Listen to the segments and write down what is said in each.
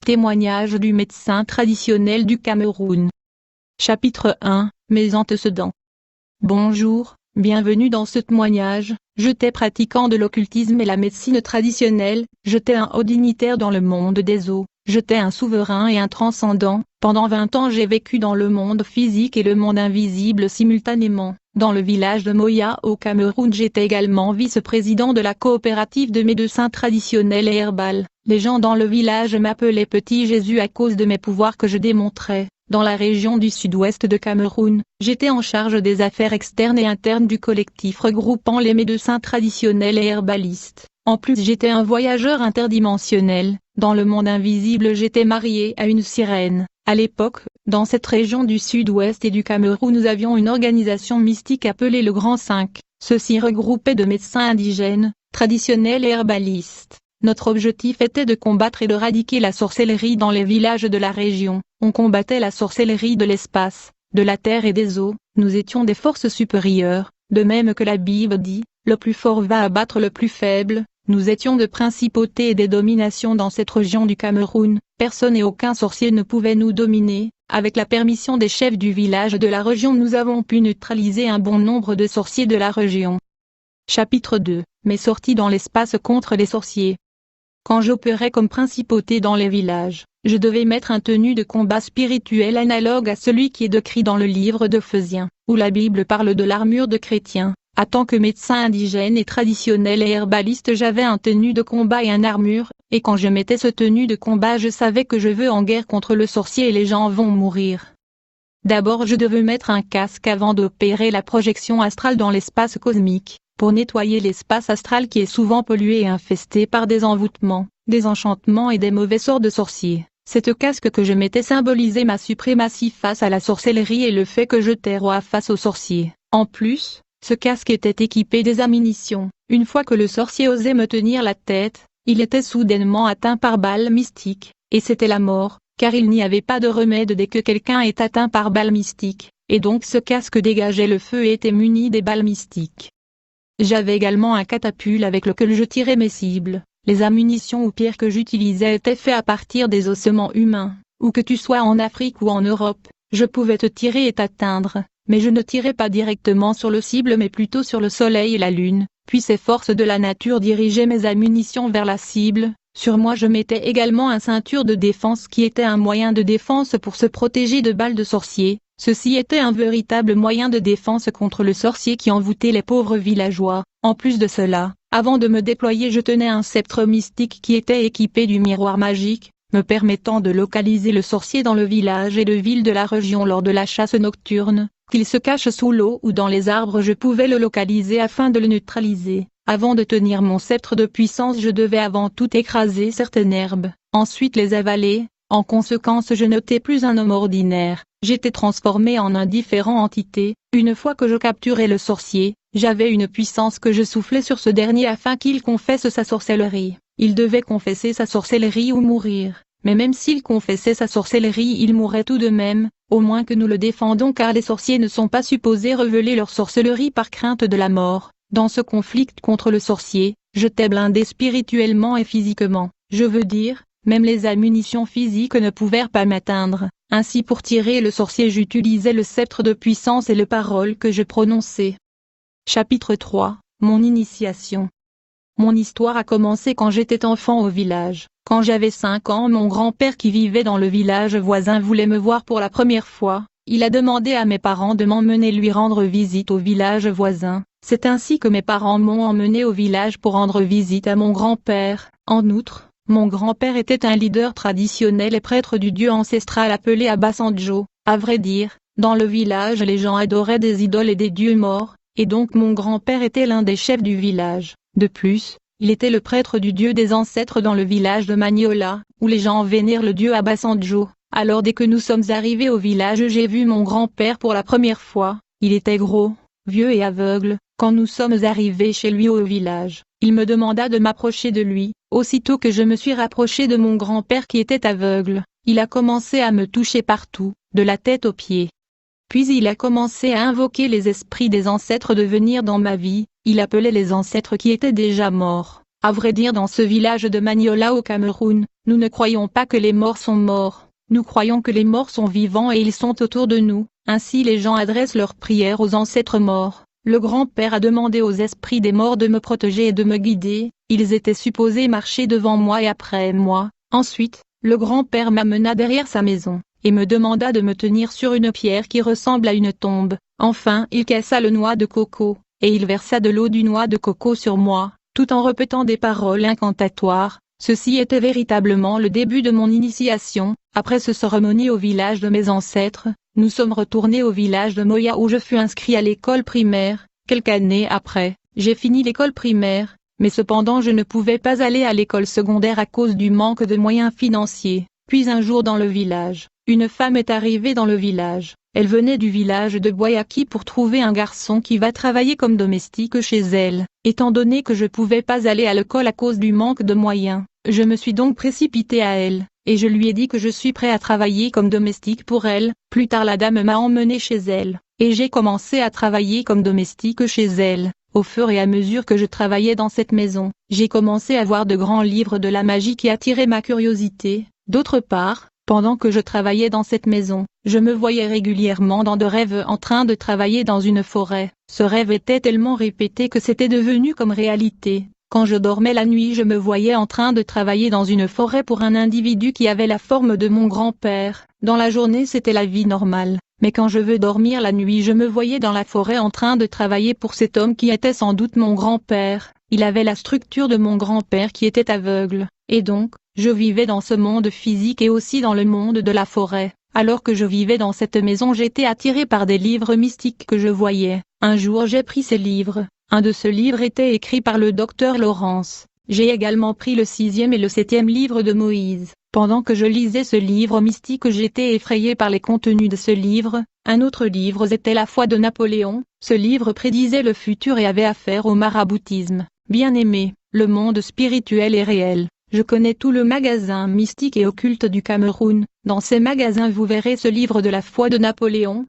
Témoignage du médecin traditionnel du Cameroun. Chapitre 1, mes antécédents. Bonjour, bienvenue dans ce témoignage. J'étais pratiquant de l'occultisme et la médecine traditionnelle, j'étais un haut dignitaire dans le monde des eaux, j'étais un souverain et un transcendant. Pendant 20 ans j'ai vécu dans le monde physique et le monde invisible simultanément. Dans le village de Moya au Cameroun j'étais également vice-président de la coopérative de médecins traditionnels et herbales. Les gens dans le village m'appelaient Petit Jésus à cause de mes pouvoirs que je démontrais. Dans la région du sud-ouest de Cameroun, j'étais en charge des affaires externes et internes du collectif regroupant les médecins traditionnels et herbalistes. En plus j'étais un voyageur interdimensionnel. Dans le monde invisible j'étais marié à une sirène. À l'époque, dans cette région du sud-ouest et du Cameroun nous avions une organisation mystique appelée le Grand 5. Ceci regroupait de médecins indigènes, traditionnels et herbalistes. Notre objectif était de combattre et d'éradiquer la sorcellerie dans les villages de la région. On combattait la sorcellerie de l'espace, de la terre et des eaux. Nous étions des forces supérieures, de même que la Bible dit, le plus fort va abattre le plus faible. Nous étions de principautés et des dominations dans cette région du Cameroun. Personne et aucun sorcier ne pouvait nous dominer. Avec la permission des chefs du village de la région nous avons pu neutraliser un bon nombre de sorciers de la région. Chapitre 2. Mes sorties dans l'espace contre les sorciers. Quand j'opérais comme principauté dans les villages, je devais mettre un tenue de combat spirituel analogue à celui qui est décrit dans le livre d'Ephésien, où la Bible parle de l'armure de chrétien. En tant que médecin indigène et traditionnel et herbaliste j'avais un tenue de combat et une armure, et quand je mettais ce tenue de combat je savais que je veux en guerre contre le sorcier et les gens vont mourir. D'abord je devais mettre un casque avant d'opérer la projection astrale dans l'espace cosmique, pour nettoyer l'espace astral qui est souvent pollué et infesté par des envoûtements, des enchantements et des mauvais sorts de sorciers. Cette casque que je mettais symbolisait ma suprématie face à la sorcellerie et le fait que j'étais roi face aux sorciers. En plus, ce casque était équipé des ammunitions. Une fois que le sorcier osait me tenir la tête, il était soudainement atteint par balle mystique, et c'était la mort, car il n'y avait pas de remède dès que quelqu'un est atteint par balle mystique, et donc ce casque dégageait le feu et était muni des balles mystiques. J'avais également un catapulte avec lequel je tirais mes cibles. Les ammunitions ou pierres que j'utilisais étaient faites à partir des ossements humains. Où que tu sois en Afrique ou en Europe, je pouvais te tirer et t'atteindre, mais je ne tirais pas directement sur le cible mais plutôt sur le soleil et la lune, puis ces forces de la nature dirigeaient mes ammunitions vers la cible. Sur moi je mettais également un ceinture de défense qui était un moyen de défense pour se protéger de balles de sorciers. Ceci était un véritable moyen de défense contre le sorcier qui envoûtait les pauvres villageois. En plus de cela, avant de me déployer je tenais un sceptre mystique qui était équipé du miroir magique, me permettant de localiser le sorcier dans le village et de ville de la région lors de la chasse nocturne. Qu'il se cache sous l'eau ou dans les arbres je pouvais le localiser afin de le neutraliser. Avant de tenir mon sceptre de puissance je devais avant tout écraser certaines herbes, ensuite les avaler. En conséquence je n'étais plus un homme ordinaire, j'étais transformé en une différente entité. Une fois que je capturais le sorcier, j'avais une puissance que je soufflais sur ce dernier afin qu'il confesse sa sorcellerie. Il devait confesser sa sorcellerie ou mourir, mais même s'il confessait sa sorcellerie il mourrait tout de même, au moins que nous le défendons car les sorciers ne sont pas supposés révéler leur sorcellerie par crainte de la mort. Dans ce conflit contre le sorcier, j'étais blindé spirituellement et physiquement, je veux dire, même les ammunitions physiques ne pouvaient pas m'atteindre. Ainsi pour tirer le sorcier j'utilisais le sceptre de puissance et les paroles que je prononçais. Chapitre 3, mon initiation. Mon histoire a commencé quand j'étais enfant au village. Quand j'avais 5 ans mon grand-père qui vivait dans le village voisin voulait me voir pour la première fois. Il a demandé à mes parents de m'emmener lui rendre visite au village voisin. C'est ainsi que mes parents m'ont emmené au village pour rendre visite à mon grand-père. En outre, mon grand-père était un leader traditionnel et prêtre du dieu ancestral appelé Abasanjo. À vrai dire, dans le village les gens adoraient des idoles et des dieux morts, et donc mon grand-père était l'un des chefs du village. De plus, il était le prêtre du dieu des ancêtres dans le village de Magnola, où les gens vénèrent le dieu Abasanjo. Alors dès que nous sommes arrivés au village j'ai vu mon grand-père pour la première fois. Il était gros, vieux et aveugle. Quand nous sommes arrivés chez lui au village, il me demanda de m'approcher de lui. Aussitôt que je me suis rapproché de mon grand-père qui était aveugle, il a commencé à me toucher partout, de la tête aux pieds. Puis il a commencé à invoquer les esprits des ancêtres de venir dans ma vie. Il appelait les ancêtres qui étaient déjà morts. À vrai dire, dans ce village de Magnola au Cameroun, nous ne croyons pas que les morts sont morts, nous croyons que les morts sont vivants et ils sont autour de nous, ainsi les gens adressent leurs prières aux ancêtres morts. Le grand-père a demandé aux esprits des morts de me protéger et de me guider, ils étaient supposés marcher devant moi et après moi. Ensuite, le grand-père m'amena derrière sa maison, et me demanda de me tenir sur une pierre qui ressemble à une tombe. Enfin, il cassa le noix de coco, et il versa de l'eau du noix de coco sur moi, tout en répétant des paroles incantatoires. Ceci était véritablement le début de mon initiation. Après ce cérémonie au village de mes ancêtres, nous sommes retournés au village de Moya où je fus inscrit à l'école primaire. Quelques années après, j'ai fini l'école primaire, mais cependant je ne pouvais pas aller à l'école secondaire à cause du manque de moyens financiers. Puis un jour dans le village, une femme est arrivée dans le village. Elle venait du village de Boyaki pour trouver un garçon qui va travailler comme domestique chez elle. Étant donné que je ne pouvais pas aller à l'école à cause du manque de moyens, je me suis donc précipité à elle, et je lui ai dit que je suis prêt à travailler comme domestique pour elle. Plus tard la dame m'a emmené chez elle, et j'ai commencé à travailler comme domestique chez elle. Au fur et à mesure que je travaillais dans cette maison, j'ai commencé à voir de grands livres de la magie qui attiraient ma curiosité. D'autre part, pendant que je travaillais dans cette maison, je me voyais régulièrement dans de rêves en train de travailler dans une forêt. Ce rêve était tellement répété que c'était devenu comme réalité. Quand je dormais la nuit, je me voyais en train de travailler dans une forêt pour un individu qui avait la forme de mon grand-père. Dans la journée, c'était la vie normale, mais quand je veux dormir la nuit, je me voyais dans la forêt en train de travailler pour cet homme qui était sans doute mon grand-père. Il avait la structure de mon grand-père qui était aveugle, et donc, je vivais dans ce monde physique et aussi dans le monde de la forêt. Alors que je vivais dans cette maison, j'étais attiré par des livres mystiques que je voyais. Un jour j'ai pris ces livres. Un de ces livres était écrit par le docteur Laurence. J'ai également pris le 6e et le 7e livre de Moïse. Pendant que je lisais ce livre mystique, j'étais effrayé par les contenus de ce livre. Un autre livre était La foi de Napoléon. Ce livre prédisait le futur et avait affaire au maraboutisme. Bien-aimé, le monde spirituel est réel. Je connais tout le magasin mystique et occulte du Cameroun. Dans ces magasins vous verrez ce livre de la foi de Napoléon.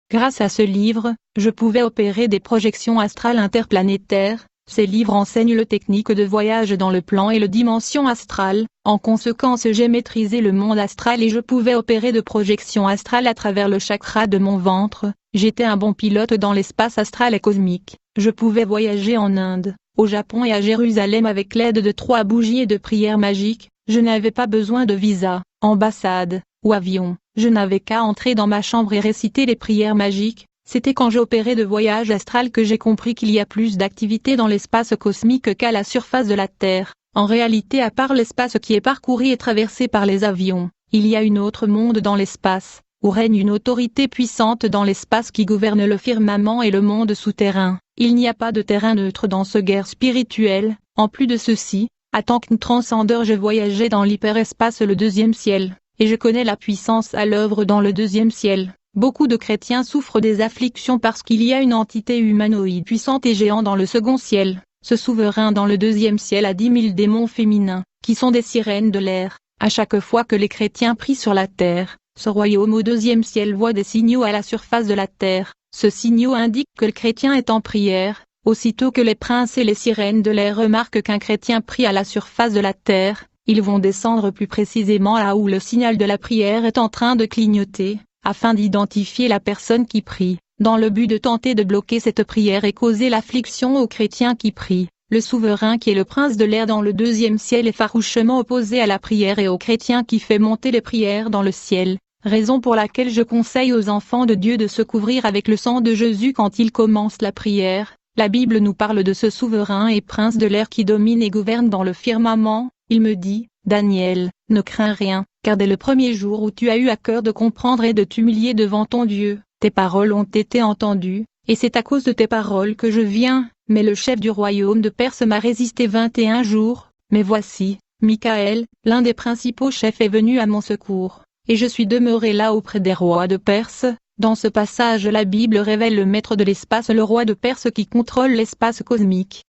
Grâce à ce livre, je pouvais opérer des projections astrales interplanétaires. Ces livres enseignent le technique de voyage dans le plan et le dimension astrale. En conséquence, j'ai maîtrisé le monde astral et je pouvais opérer de projections astrales à travers le chakra de mon ventre. J'étais un bon pilote dans l'espace astral et cosmique. Je pouvais voyager en Inde, au Japon et à Jérusalem avec l'aide de 3 bougies et de prières magiques. Je n'avais pas besoin de visa, ambassade, ou avion. Je n'avais qu'à entrer dans ma chambre et réciter les prières magiques. C'était quand j'opérais de voyage astral que j'ai compris qu'il y a plus d'activité dans l'espace cosmique qu'à la surface de la Terre. En réalité, à part l'espace qui est parcouru et traversé par les avions, il y a un autre monde dans l'espace, où règne une autorité puissante dans l'espace qui gouverne le firmament et le monde souterrain. Il n'y a pas de terrain neutre dans ce guerre spirituelle. En plus de ceci, en tant que transcendeur, je voyageais dans l'hyperespace, le 2e ciel, et je connais la puissance à l'œuvre dans le 2e ciel. Beaucoup de chrétiens souffrent des afflictions parce qu'il y a une entité humanoïde puissante et géante dans le 2e ciel. Ce souverain dans le 2e ciel a 10 000 démons féminins, qui sont des sirènes de l'air. À chaque fois que les chrétiens prient sur la terre, ce royaume au 2e ciel voit des signaux à la surface de la terre. Ce signaux indique que le chrétien est en prière. Aussitôt que les princes et les sirènes de l'air remarquent qu'un chrétien prie à la surface de la terre, ils vont descendre plus précisément là où le signal de la prière est en train de clignoter, afin d'identifier la personne qui prie, dans le but de tenter de bloquer cette prière et causer l'affliction aux chrétiens qui prient. Le souverain qui est le prince de l'air dans le 2e ciel est farouchement opposé à la prière et aux chrétiens qui fait monter les prières dans le ciel, raison pour laquelle je conseille aux enfants de Dieu de se couvrir avec le sang de Jésus quand ils commencent la prière. La Bible nous parle de ce souverain et prince de l'air qui domine et gouverne dans le firmament. Il me dit, Daniel, ne crains rien, car dès le premier jour où tu as eu à cœur de comprendre et de t'humilier devant ton Dieu, tes paroles ont été entendues, et c'est à cause de tes paroles que je viens. Mais le chef du royaume de Perse m'a résisté 21 jours, mais voici, Michaël, l'un des principaux chefs est venu à mon secours, et je suis demeuré là auprès des rois de Perse. Dans ce passage, la Bible révèle le maître de l'espace, le roi de Perse qui contrôle l'espace cosmique.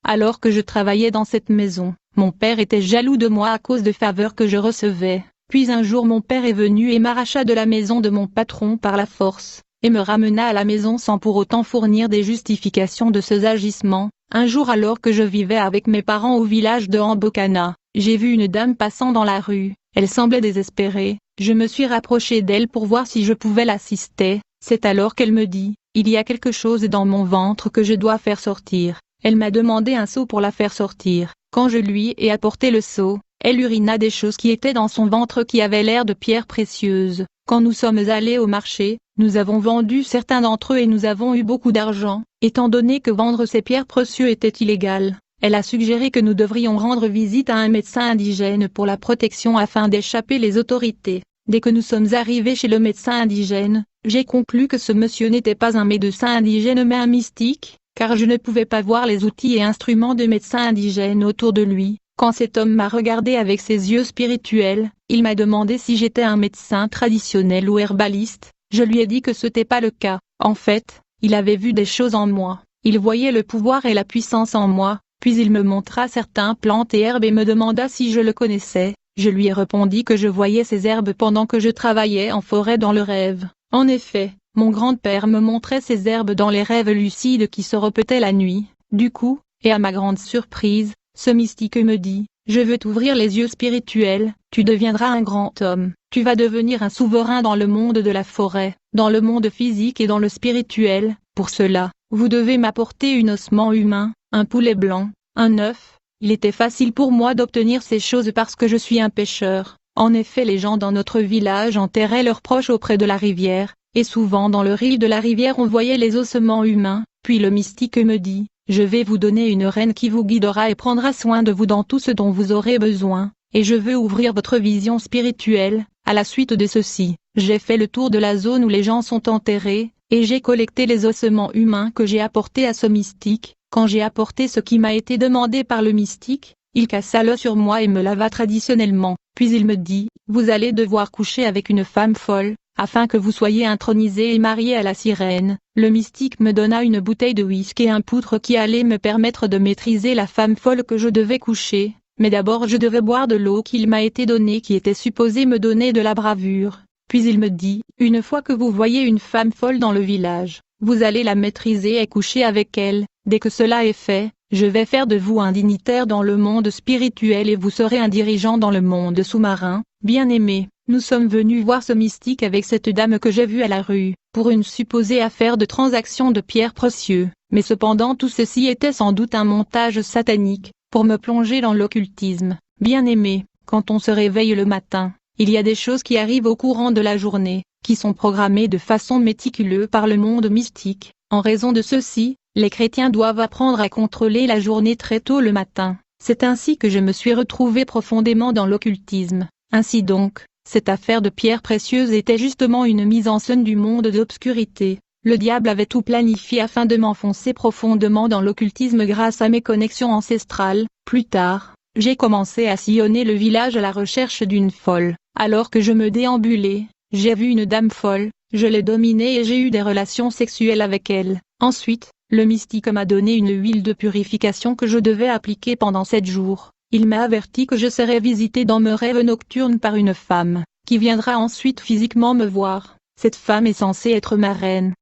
Alors que je travaillais dans cette maison, mon père était jaloux de moi à cause de faveurs que je recevais. Puis un jour mon père est venu et m'arracha de la maison de mon patron par la force, et me ramena à la maison sans pour autant fournir des justifications de ses agissements. Un jour alors que je vivais avec mes parents au village de Ambokana, j'ai vu une dame passant dans la rue, elle semblait désespérée, je me suis rapproché d'elle pour voir si je pouvais l'assister, c'est alors qu'elle me dit, il y a quelque chose dans mon ventre que je dois faire sortir, elle m'a demandé un seau pour la faire sortir, quand je lui ai apporté le seau, elle urina des choses qui étaient dans son ventre qui avaient l'air de pierres précieuses. Quand nous sommes allés au marché, nous avons vendu certains d'entre eux et nous avons eu beaucoup d'argent, étant donné que vendre ces pierres précieuses était illégal. Elle a suggéré que nous devrions rendre visite à un médecin indigène pour la protection afin d'échapper les autorités. Dès que nous sommes arrivés chez le médecin indigène, j'ai conclu que ce monsieur n'était pas un médecin indigène mais un mystique, car je ne pouvais pas voir les outils et instruments de médecins indigènes autour de lui. Quand cet homme m'a regardé avec ses yeux spirituels, il m'a demandé si j'étais un médecin traditionnel ou herbaliste, je lui ai dit que ce n'était pas le cas. En fait, il avait vu des choses en moi, il voyait le pouvoir et la puissance en moi, puis il me montra certaines plantes et herbes et me demanda si je le connaissais, je lui ai répondu que je voyais ces herbes pendant que je travaillais en forêt dans le rêve. En effet, mon grand-père me montrait ces herbes dans les rêves lucides qui se répétaient la nuit, du coup, et à ma grande surprise, ce mystique me dit, je veux t'ouvrir les yeux spirituels, tu deviendras un grand homme, tu vas devenir un souverain dans le monde de la forêt, dans le monde physique et dans le spirituel, pour cela, vous devez m'apporter un ossement humain, un poulet blanc, un œuf. Il était facile pour moi d'obtenir ces choses parce que je suis un pêcheur, en effet les gens dans notre village enterraient leurs proches auprès de la rivière, et souvent dans le riz de la rivière on voyait les ossements humains, puis le mystique me dit, je vais vous donner une reine qui vous guidera et prendra soin de vous dans tout ce dont vous aurez besoin, et je veux ouvrir votre vision spirituelle. À la suite de ceci, j'ai fait le tour de la zone où les gens sont enterrés, et j'ai collecté les ossements humains que j'ai apportés à ce mystique. Quand j'ai apporté ce qui m'a été demandé par le mystique, il cassa l'os sur moi et me lava traditionnellement, puis il me dit, vous allez devoir coucher avec une femme folle, afin que vous soyez intronisé et marié à la sirène. Le mystique me donna une bouteille de whisky et un poutre qui allait me permettre de maîtriser la femme folle que je devais coucher, mais d'abord je devais boire de l'eau qu'il m'a été donnée qui était supposée me donner de la bravure. Puis il me dit, une fois que vous voyez une femme folle dans le village, vous allez la maîtriser et coucher avec elle. Dès que cela est fait, je vais faire de vous un dignitaire dans le monde spirituel et vous serez un dirigeant dans le monde sous-marin. Bien-aimé, nous sommes venus voir ce mystique avec cette dame que j'ai vue à la rue, pour une supposée affaire de transaction de pierres précieuses, mais cependant tout ceci était sans doute un montage satanique, pour me plonger dans l'occultisme. Bien-aimé, quand on se réveille le matin, il y a des choses qui arrivent au courant de la journée, qui sont programmées de façon méticuleuse par le monde mystique. En raison de ceci, les chrétiens doivent apprendre à contrôler la journée très tôt le matin. C'est ainsi que je me suis retrouvé profondément dans l'occultisme. Ainsi donc, cette affaire de pierres précieuses était justement une mise en scène du monde d'obscurité. Le diable avait tout planifié afin de m'enfoncer profondément dans l'occultisme grâce à mes connexions ancestrales. Plus tard, j'ai commencé à sillonner le village à la recherche d'une folle. Alors que je me déambulais, j'ai vu une dame folle, je l'ai dominée et j'ai eu des relations sexuelles avec elle. Ensuite, le mystique m'a donné une huile de purification que je devais appliquer pendant 7 jours. Il m'a averti que je serais visité dans mes rêves nocturnes par une femme, qui viendra ensuite physiquement me voir. Cette femme est censée être ma reine.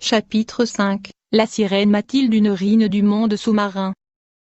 Chapitre 5. La sirène Mathilde, une reine du monde sous-marin.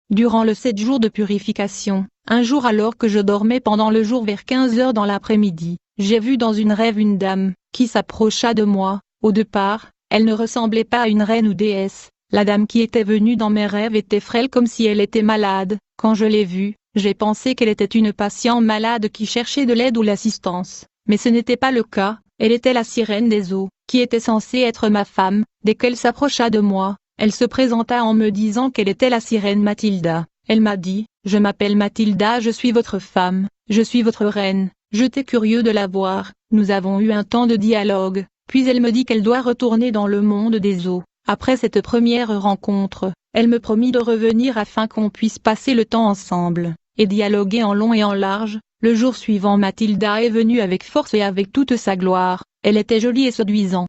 Durant les 7 jours de purification, un jour alors que je dormais pendant le jour vers 15 heures dans l'après-midi, j'ai vu dans une rêve une dame, qui s'approcha de moi. Au départ, elle ne ressemblait pas à une reine ou déesse. La dame qui était venue dans mes rêves était frêle comme si elle était malade. Quand je l'ai vue, j'ai pensé qu'elle était une patiente malade qui cherchait de l'aide ou l'assistance. Mais ce n'était pas le cas, elle était la sirène des eaux, qui était censée être ma femme. Dès qu'elle s'approcha de moi, elle se présenta en me disant qu'elle était la sirène Mathilda. Elle m'a dit, je m'appelle Mathilda, je suis votre femme, je suis votre reine. J'étais curieux de la voir, nous avons eu un temps de dialogue. Puis elle me dit qu'elle doit retourner dans le monde des eaux. Après cette première rencontre, elle me promit de revenir afin qu'on puisse passer le temps ensemble, et dialoguer en long et en large. Le jour suivant, Mathilda est venue avec force et avec toute sa gloire. Elle était jolie et séduisante.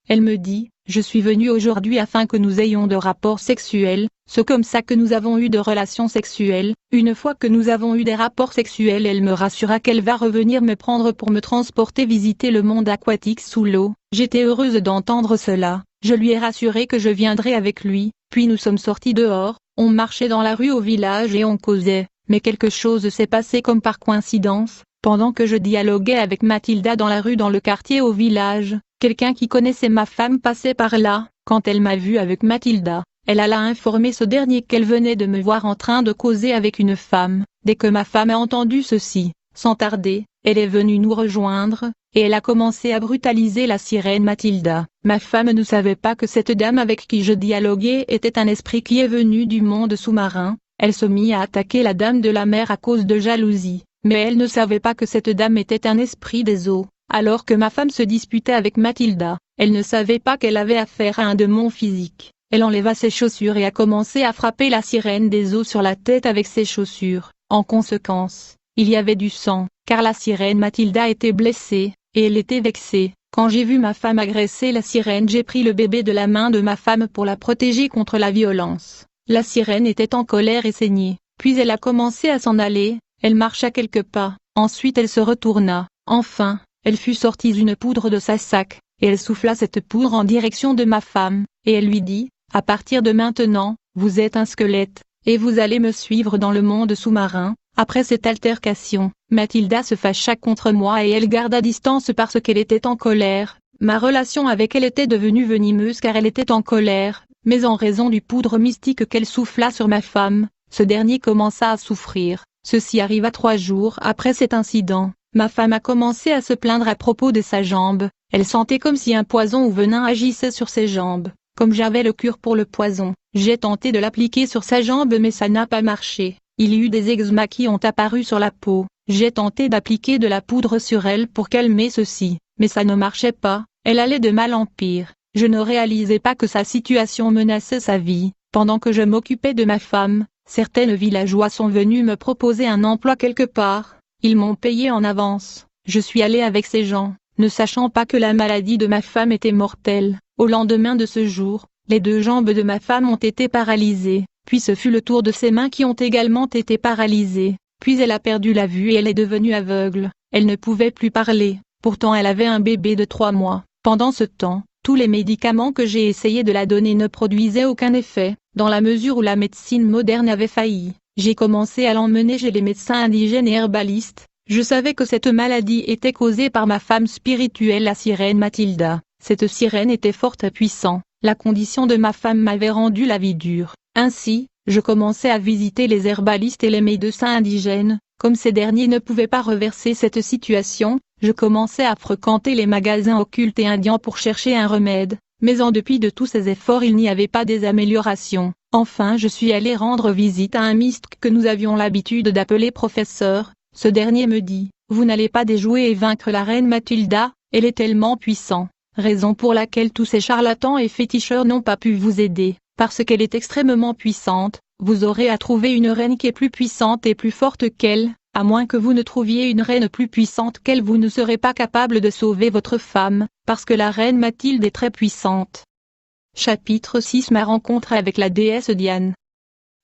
Elle me dit, je suis venue aujourd'hui afin que nous ayons de rapports sexuels. C'est comme ça que nous avons eu de relations sexuelles. Une fois que nous avons eu des rapports sexuels, elle me rassura qu'elle va revenir me prendre pour me transporter visiter le monde aquatique sous l'eau. J'étais heureuse d'entendre cela. Je lui ai rassuré que je viendrais avec lui, puis nous sommes sortis dehors, on marchait dans la rue au village et on causait, mais quelque chose s'est passé comme par coïncidence, pendant que je dialoguais avec Mathilda dans la rue dans le quartier au village, quelqu'un qui connaissait ma femme passait par là, quand elle m'a vu avec Mathilda. Elle alla informer ce dernier qu'elle venait de me voir en train de causer avec une femme. Dès que ma femme a entendu ceci, sans tarder, elle est venue nous rejoindre, et elle a commencé à brutaliser la sirène Mathilda. Ma femme ne savait pas que cette dame avec qui je dialoguais était un esprit qui est venu du monde sous-marin. Elle se mit à attaquer la dame de la mer à cause de jalousie, mais elle ne savait pas que cette dame était un esprit des eaux. Alors que ma femme se disputait avec Mathilda, elle ne savait pas qu'elle avait affaire à un démon physique. Elle enleva ses chaussures et a commencé à frapper la sirène des eaux sur la tête avec ses chaussures. En conséquence, il y avait du sang, car la sirène Mathilda était blessée, et elle était vexée. Quand j'ai vu ma femme agresser la sirène, j'ai pris le bébé de la main de ma femme pour la protéger contre la violence. La sirène était en colère et saignait, puis elle a commencé à s'en aller, elle marcha quelques pas, ensuite elle se retourna, enfin, elle fut sortie une poudre de sa sac, et elle souffla cette poudre en direction de ma femme, et elle lui dit, « À partir de maintenant, vous êtes un squelette, et vous allez me suivre dans le monde sous-marin. » Après cette altercation, Mathilda se fâcha contre moi et elle garda distance parce qu'elle était en colère. Ma relation avec elle était devenue venimeuse car elle était en colère, mais en raison du poudre mystique qu'elle souffla sur ma femme, ce dernier commença à souffrir. Ceci arriva 3 jours après cet incident. Ma femme a commencé à se plaindre à propos de sa jambe. Elle sentait comme si un poison ou venin agissait sur ses jambes. Comme j'avais le cure pour le poison, j'ai tenté de l'appliquer sur sa jambe mais ça n'a pas marché. Il y eut des eczémas qui ont apparu sur la peau. J'ai tenté d'appliquer de la poudre sur elle pour calmer ceci, mais ça ne marchait pas. Elle allait de mal en pire. Je ne réalisais pas que sa situation menaçait sa vie. Pendant que je m'occupais de ma femme, certaines villageois sont venus me proposer un emploi quelque part. Ils m'ont payé en avance. Je suis allé avec ces gens, ne sachant pas que la maladie de ma femme était mortelle. Au lendemain de ce jour, les 2 jambes de ma femme ont été paralysées, puis ce fut le tour de ses mains qui ont également été paralysées, puis elle a perdu la vue et elle est devenue aveugle. Elle ne pouvait plus parler, pourtant elle avait un bébé de 3 mois. Pendant ce temps, tous les médicaments que j'ai essayé de la donner ne produisaient aucun effet, dans la mesure où la médecine moderne avait failli. J'ai commencé à l'emmener chez les médecins indigènes et herbalistes. Je savais que cette maladie était causée par ma femme spirituelle la sirène Mathilda. Cette sirène était forte et puissante. La condition de ma femme m'avait rendu la vie dure. Ainsi, je commençais à visiter les herbalistes et les médecins indigènes. Comme ces derniers ne pouvaient pas reverser cette situation, je commençais à fréquenter les magasins occultes et indiens pour chercher un remède. Mais en dépit de tous ces efforts, il n'y avait pas des améliorations. Enfin, je suis allé rendre visite à un mystique que nous avions l'habitude d'appeler professeur. Ce dernier me dit, « Vous n'allez pas déjouer et vaincre la reine Mathilda, elle est tellement puissante. Raison pour laquelle tous ces charlatans et féticheurs n'ont pas pu vous aider, parce qu'elle est extrêmement puissante. Vous aurez à trouver une reine qui est plus puissante et plus forte qu'elle. À moins que vous ne trouviez une reine plus puissante qu'elle, vous ne serez pas capable de sauver votre femme, parce que la reine Mathilde est très puissante. » Chapitre 6. Ma rencontre avec la déesse Diane.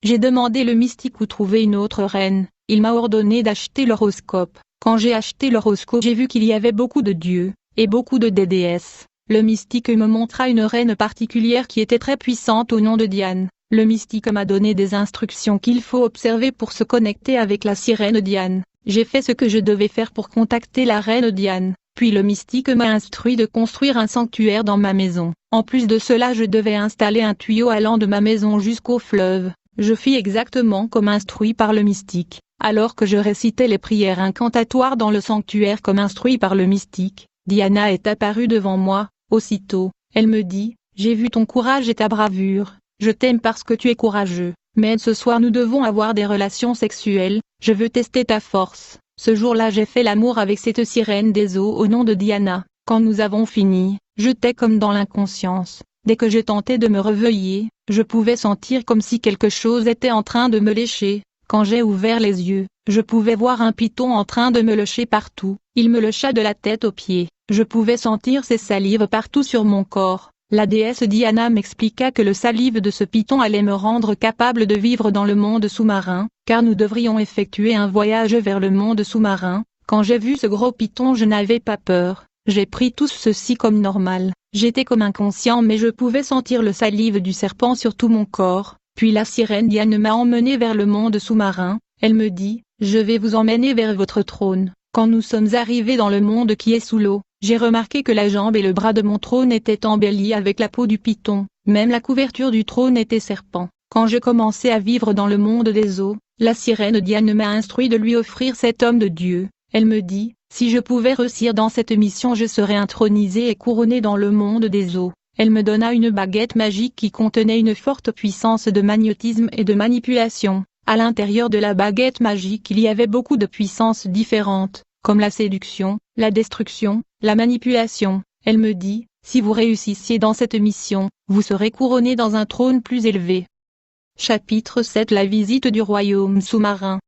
J'ai demandé le mystique où trouver une autre reine. Il m'a ordonné d'acheter l'horoscope. Quand j'ai acheté l'horoscope, j'ai vu qu'il y avait beaucoup de dieux, et beaucoup de déesses. Le mystique me montra une reine particulière qui était très puissante au nom de Diane. Le mystique m'a donné des instructions qu'il faut observer pour se connecter avec la sirène Diane. J'ai fait ce que je devais faire pour contacter la reine Diane. Puis le mystique m'a instruit de construire un sanctuaire dans ma maison. En plus de cela, je devais installer un tuyau allant de ma maison jusqu'au fleuve. Je fis exactement comme instruit par le mystique. Alors que je récitais les prières incantatoires dans le sanctuaire comme instruit par le mystique, Diana est apparue devant moi. Aussitôt, elle me dit, « J'ai vu ton courage et ta bravure. Je t'aime parce que tu es courageux. Mais ce soir nous devons avoir des relations sexuelles. Je veux tester ta force. » Ce jour-là j'ai fait l'amour avec cette sirène des eaux au nom de Diana. Quand nous avons fini, j'étais comme dans l'inconscience. Dès que je tentais de me réveiller, je pouvais sentir comme si quelque chose était en train de me lécher. Quand j'ai ouvert les yeux, je pouvais voir un python en train de me lécher partout. Il me lécha de la tête aux pieds. Je pouvais sentir ses salives partout sur mon corps. La déesse Diana m'expliqua que le salive de ce python allait me rendre capable de vivre dans le monde sous-marin, car nous devrions effectuer un voyage vers le monde sous-marin. Quand j'ai vu ce gros python, je n'avais pas peur. J'ai pris tout ceci comme normal. J'étais comme inconscient mais je pouvais sentir le salive du serpent sur tout mon corps. Puis la sirène Diane m'a emmené vers le monde sous-marin. Elle me dit, je vais vous emmener vers votre trône. Quand nous sommes arrivés dans le monde qui est sous l'eau, j'ai remarqué que la jambe et le bras de mon trône étaient embellis avec la peau du python. Même la couverture du trône était serpent. Quand je commençais à vivre dans le monde des eaux, la sirène Diane m'a instruit de lui offrir cet homme de Dieu. Elle me dit, si je pouvais réussir dans cette mission je serais intronisée et couronnée dans le monde des eaux. Elle me donna une baguette magique qui contenait une forte puissance de magnétisme et de manipulation. À l'intérieur de la baguette magique il y avait beaucoup de puissances différentes, comme la séduction, la destruction, la manipulation. Elle me dit, si vous réussissiez dans cette mission, vous serez couronné dans un trône plus élevé. Chapitre 7 La visite du royaume sous-marin.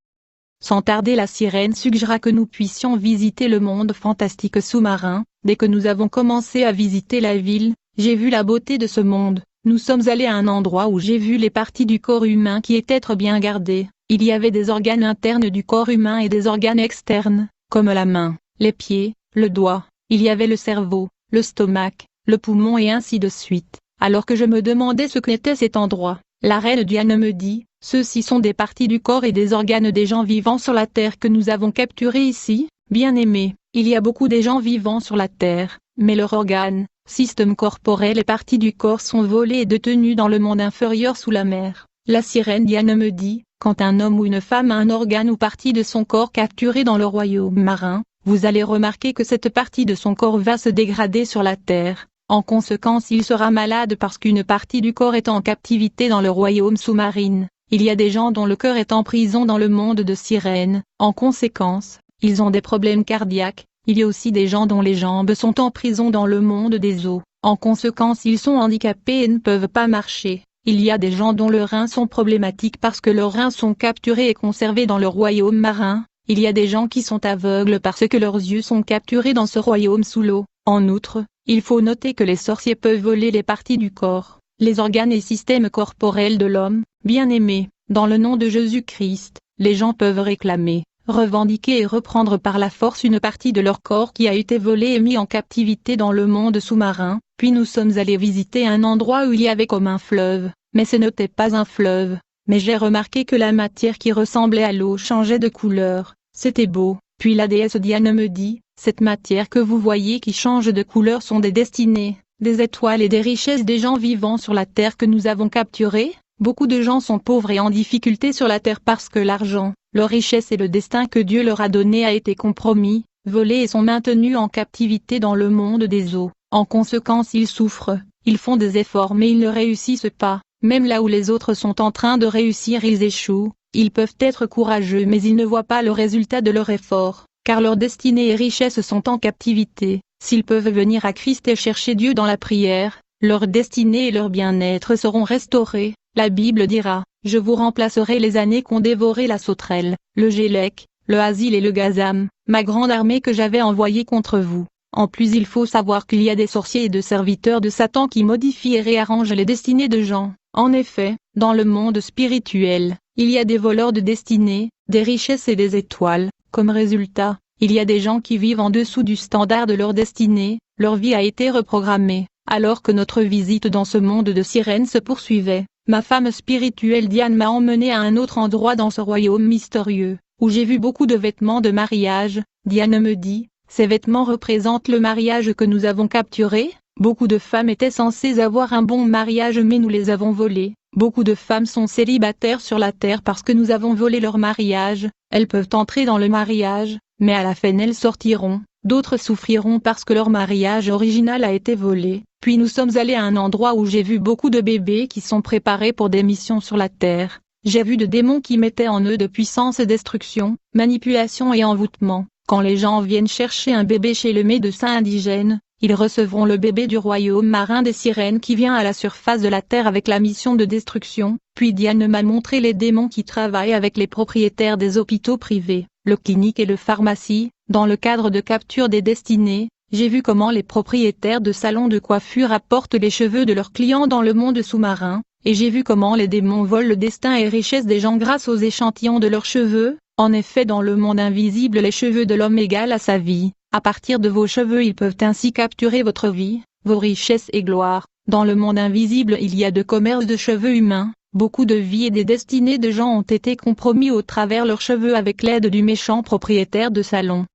Sans tarder la sirène suggéra que nous puissions visiter le monde fantastique sous-marin. Dès que nous avons commencé à visiter la ville, j'ai vu la beauté de ce monde. Nous sommes allés à un endroit où j'ai vu les parties du corps humain qui étaient très bien gardées. Il y avait des organes internes du corps humain et des organes externes, comme la main, les pieds, le doigt. Il y avait le cerveau, le stomac, le poumon et ainsi de suite. Alors que je me demandais ce qu'était cet endroit, la reine Diane me dit, ceux-ci sont des parties du corps et des organes des gens vivants sur la terre que nous avons capturés ici. Bien-aimés, il y a beaucoup de gens vivants sur la terre, mais leurs organes, système corporel et parties du corps sont volées et détenues dans le monde inférieur sous la mer. La sirène Diane me dit, quand un homme ou une femme a un organe ou partie de son corps capturé dans le royaume marin, vous allez remarquer que cette partie de son corps va se dégrader sur la terre. En conséquence il sera malade parce qu'une partie du corps est en captivité dans le royaume sous-marine. Il y a des gens dont le cœur est en prison dans le monde de sirène. En conséquence, ils ont des problèmes cardiaques. Il y a aussi des gens dont les jambes sont en prison dans le monde des eaux. En conséquence ils sont handicapés et ne peuvent pas marcher. Il y a des gens dont leurs reins sont problématiques parce que leurs reins sont capturés et conservés dans le royaume marin. Il y a des gens qui sont aveugles parce que leurs yeux sont capturés dans ce royaume sous l'eau. En outre, il faut noter que les sorciers peuvent voler les parties du corps, les organes et systèmes corporels de l'homme. Bien-aimés, dans le nom de Jésus-Christ, les gens peuvent réclamer, revendiquer et reprendre par la force une partie de leur corps qui a été volée et mis en captivité dans le monde sous-marin. Puis nous sommes allés visiter un endroit où il y avait comme un fleuve, mais ce n'était pas un fleuve. Mais j'ai remarqué que la matière qui ressemblait à l'eau changeait de couleur. C'était beau. Puis la déesse Diane me dit, cette matière que vous voyez qui change de couleur sont des destinées, des étoiles et des richesses des gens vivants sur la terre que nous avons capturés. Beaucoup de gens sont pauvres et en difficulté sur la terre parce que l'argent, leur richesse et le destin que Dieu leur a donné a été compromis, volé et sont maintenus en captivité dans le monde des eaux. En conséquence ils souffrent, ils font des efforts mais ils ne réussissent pas. Même là où les autres sont en train de réussir ils échouent. Ils peuvent être courageux mais ils ne voient pas le résultat de leur effort, car leur destinée et richesse sont en captivité. S'ils peuvent venir à Christ et chercher Dieu dans la prière, leur destinée et leur bien-être seront restaurés. La Bible dira, je vous remplacerai les années qu'ont dévoré la sauterelle, le gélec, le asile et le gazam, ma grande armée que j'avais envoyée contre vous. En plus il faut savoir qu'il y a des sorciers et de serviteurs de Satan qui modifient et réarrangent les destinées de gens. En effet, dans le monde spirituel, il y a des voleurs de destinées, des richesses et des étoiles. Comme résultat, il y a des gens qui vivent en dessous du standard de leur destinée, leur vie a été reprogrammée. Alors que notre visite dans ce monde de sirènes se poursuivait, ma femme spirituelle Diane m'a emmené à un autre endroit dans ce royaume mystérieux, où j'ai vu beaucoup de vêtements de mariage. Diane me dit, ces vêtements représentent le mariage que nous avons capturé. Beaucoup de femmes étaient censées avoir un bon mariage mais nous les avons volés. Beaucoup de femmes sont célibataires sur la terre parce que nous avons volé leur mariage. Elles peuvent entrer dans le mariage, mais à la fin elles sortiront. D'autres souffriront parce que leur mariage original a été volé. Puis nous sommes allés à un endroit où j'ai vu beaucoup de bébés qui sont préparés pour des missions sur la terre. J'ai vu de démons qui mettaient en eux de puissance et destruction, manipulation et envoûtement. Quand les gens viennent chercher un bébé chez le médecin indigène, ils recevront le bébé du royaume marin des sirènes qui vient à la surface de la terre avec la mission de destruction. Puis Diane m'a montré les démons qui travaillent avec les propriétaires des hôpitaux privés, le clinique et le pharmacie, dans le cadre de capture des destinées. J'ai vu comment les propriétaires de salons de coiffure apportent les cheveux de leurs clients dans le monde sous-marin, et j'ai vu comment les démons volent le destin et richesse des gens grâce aux échantillons de leurs cheveux. En effet, dans le monde invisible les cheveux de l'homme égalent à sa vie. À partir de vos cheveux ils peuvent ainsi capturer votre vie. vos richesses et gloires. Dans le monde invisible il y a de commerce de cheveux humains, beaucoup de vies et des destinées de gens ont été compromis au travers leurs cheveux avec l'aide du méchant propriétaire de salon.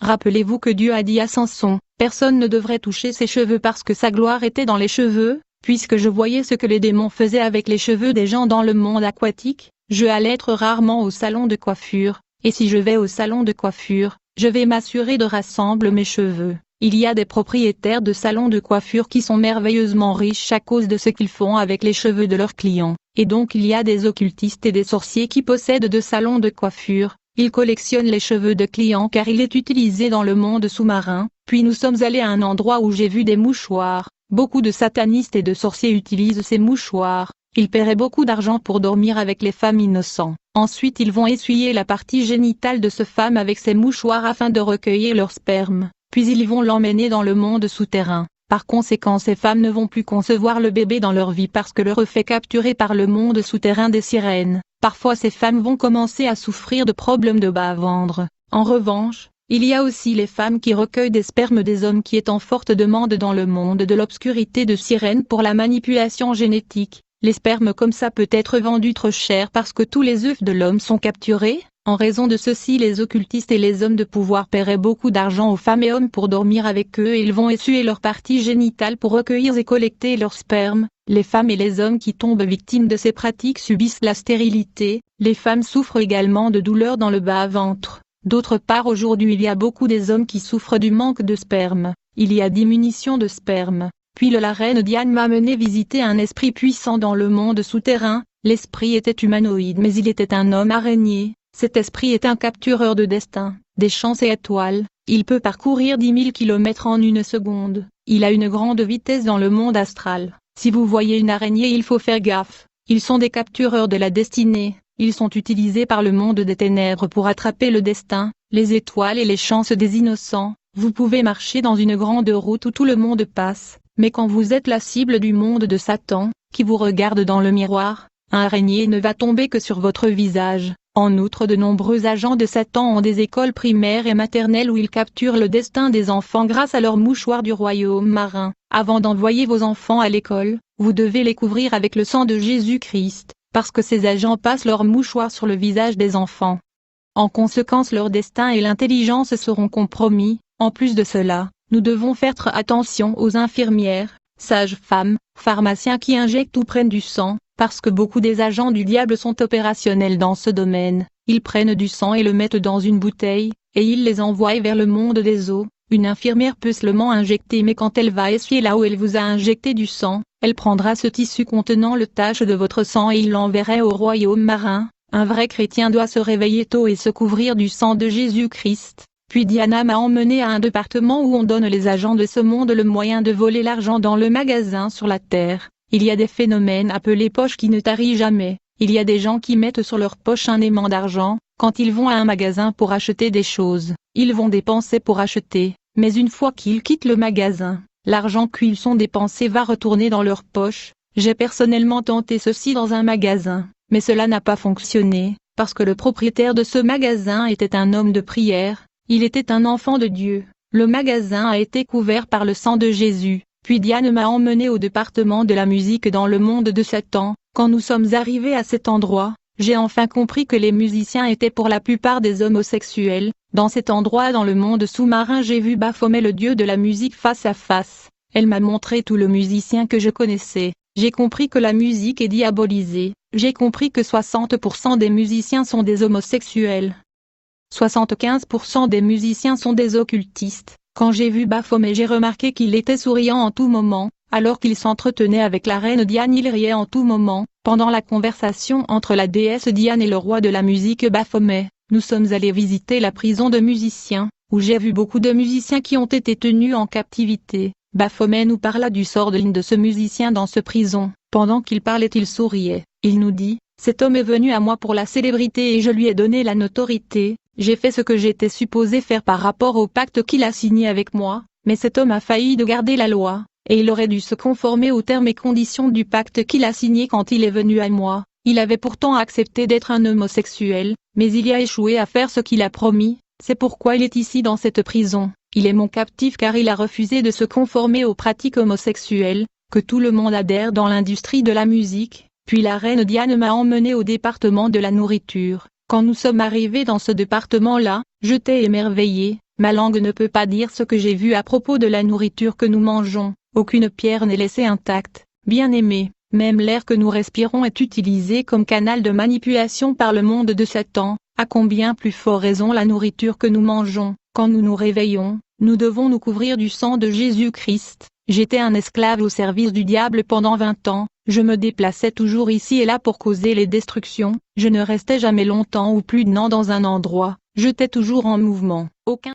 Rappelez-vous que Dieu a dit à Samson, personne ne devrait toucher ses cheveux parce que sa gloire était dans les cheveux, puisque je voyais ce que les démons faisaient avec les cheveux des gens dans le monde aquatique, je allais être rarement au salon de coiffure, et si je vais au salon de coiffure, je vais m'assurer de rassembler mes cheveux. Il y a des propriétaires de salons de coiffure qui sont merveilleusement riches à cause de ce qu'ils font avec les cheveux de leurs clients, et donc il y a des occultistes et des sorciers qui possèdent de salons de coiffure, ils collectionnent les cheveux de clients car il est utilisé dans le monde sous-marin, puis nous sommes allés à un endroit où j'ai vu des mouchoirs, beaucoup de satanistes et de sorciers utilisent ces mouchoirs, ils paieraient beaucoup d'argent pour dormir avec les femmes innocentes. Ensuite ils vont essuyer la partie génitale de ce femme avec ces mouchoirs afin de recueillir leur sperme. Puis ils vont l'emmener dans le monde souterrain. Par conséquent ces femmes ne vont plus concevoir le bébé dans leur vie parce que leur œuf est capturé par le monde souterrain des sirènes. Parfois ces femmes vont commencer à souffrir de problèmes de bas-ventre. En revanche, il y a aussi les femmes qui recueillent des spermes des hommes qui est en forte demande dans le monde de l'obscurité de sirènes pour la manipulation génétique. Les spermes comme ça peut être vendus trop cher parce que tous les œufs de l'homme sont capturés. En raison de ceci les occultistes et les hommes de pouvoir paieraient beaucoup d'argent aux femmes et hommes pour dormir avec eux et ils vont essuyer leur partie génitale pour recueillir et collecter leur sperme. Les femmes et les hommes qui tombent victimes de ces pratiques subissent la stérilité, les femmes souffrent également de douleurs dans le bas-ventre. D'autre part aujourd'hui il y a beaucoup des hommes qui souffrent du manque de sperme, il y a diminution de sperme. Puis la reine Diane m'a mené visiter un esprit puissant dans le monde souterrain, l'esprit était humanoïde mais il était un homme araignée. Cet esprit est un captureur de destin, des champs et étoiles, il peut parcourir 10 000 km en une seconde, il a une grande vitesse dans le monde astral. Si vous voyez une araignée il faut faire gaffe, ils sont des captureurs de la destinée, ils sont utilisés par le monde des ténèbres pour attraper le destin, les étoiles et les chances des innocents. Vous pouvez marcher dans une grande route où tout le monde passe, mais quand vous êtes la cible du monde de Satan, qui vous regarde dans le miroir, un araignée ne va tomber que sur votre visage. En outre de nombreux agents de Satan ont des écoles primaires et maternelles où ils capturent le destin des enfants grâce à leurs mouchoirs du royaume marin. Avant d'envoyer vos enfants à l'école, vous devez les couvrir avec le sang de Jésus-Christ, parce que ces agents passent leurs mouchoirs sur le visage des enfants. En conséquence leur destin et l'intelligence seront compromis. En plus de cela, nous devons faire attention aux infirmières, sages-femmes, pharmaciens qui injectent ou prennent du sang. Parce que beaucoup des agents du diable sont opérationnels dans ce domaine, ils prennent du sang et le mettent dans une bouteille, et ils les envoient vers le monde des eaux. Une infirmière peut seulement injecter mais quand elle va essuyer là où elle vous a injecté du sang, elle prendra ce tissu contenant le tache de votre sang et il l'enverrait au royaume marin. Un vrai chrétien doit se réveiller tôt et se couvrir du sang de Jésus-Christ. Puis Diana m'a emmené à un département où on donne les agents de ce monde le moyen de voler l'argent dans le magasin sur la terre. Il y a des phénomènes appelés poches qui ne tarient jamais, il y a des gens qui mettent sur leur poche un aimant d'argent, quand ils vont à un magasin pour acheter des choses, ils vont dépenser pour acheter, mais une fois qu'ils quittent le magasin, l'argent qu'ils sont dépensés va retourner dans leur poche. J'ai personnellement tenté ceci dans un magasin, mais cela n'a pas fonctionné, parce que le propriétaire de ce magasin était un homme de prière, il était un enfant de Dieu, le magasin a été couvert par le sang de Jésus. Puis Diane m'a emmené au département de la musique dans le monde de Satan. Quand nous sommes arrivés à cet endroit, j'ai enfin compris que les musiciens étaient pour la plupart des homosexuels. Dans cet endroit dans le monde sous-marin j'ai vu Baphomet le dieu de la musique face à face. Elle m'a montré tout le musicien que je connaissais. J'ai compris que la musique est diabolisée. J'ai compris que 60% des musiciens sont des homosexuels. 75% des musiciens sont des occultistes. Quand j'ai vu Baphomet j'ai remarqué qu'il était souriant en tout moment, alors qu'il s'entretenait avec la reine Diane il riait en tout moment. Pendant la conversation entre la déesse Diane et le roi de la musique Baphomet, nous sommes allés visiter la prison de musiciens, où j'ai vu beaucoup de musiciens qui ont été tenus en captivité. Baphomet nous parla du sort de l'une de ce musicien dans ce prison. Pendant qu'il parlait il souriait, il nous dit, cet homme est venu à moi pour la célébrité et je lui ai donné la notoriété. J'ai fait ce que j'étais supposé faire par rapport au pacte qu'il a signé avec moi, mais cet homme a failli de garder la loi, et il aurait dû se conformer aux termes et conditions du pacte qu'il a signé quand il est venu à moi. Il avait pourtant accepté d'être un homosexuel, mais il a échoué à faire ce qu'il a promis, c'est pourquoi il est ici dans cette prison. Il est mon captif car il a refusé de se conformer aux pratiques homosexuelles, que tout le monde adhère dans l'industrie de la musique. Puis la reine Diane m'a emmené au département de la nourriture. Quand nous sommes arrivés dans ce département-là, j'étais émerveillé. Ma langue ne peut pas dire ce que j'ai vu à propos de la nourriture que nous mangeons. Aucune pierre n'est laissée intacte. Bien-aimé, même l'air que nous respirons est utilisé comme canal de manipulation par le monde de Satan. À combien plus fort raison la nourriture que nous mangeons. Quand nous nous réveillons, nous devons nous couvrir du sang de Jésus-Christ. J'étais un esclave au service du diable pendant 20 ans. Je me déplaçais toujours ici et là pour causer les destructions. Je ne restais jamais longtemps ou plus d'un an dans un endroit. J'étais toujours en mouvement. Aucun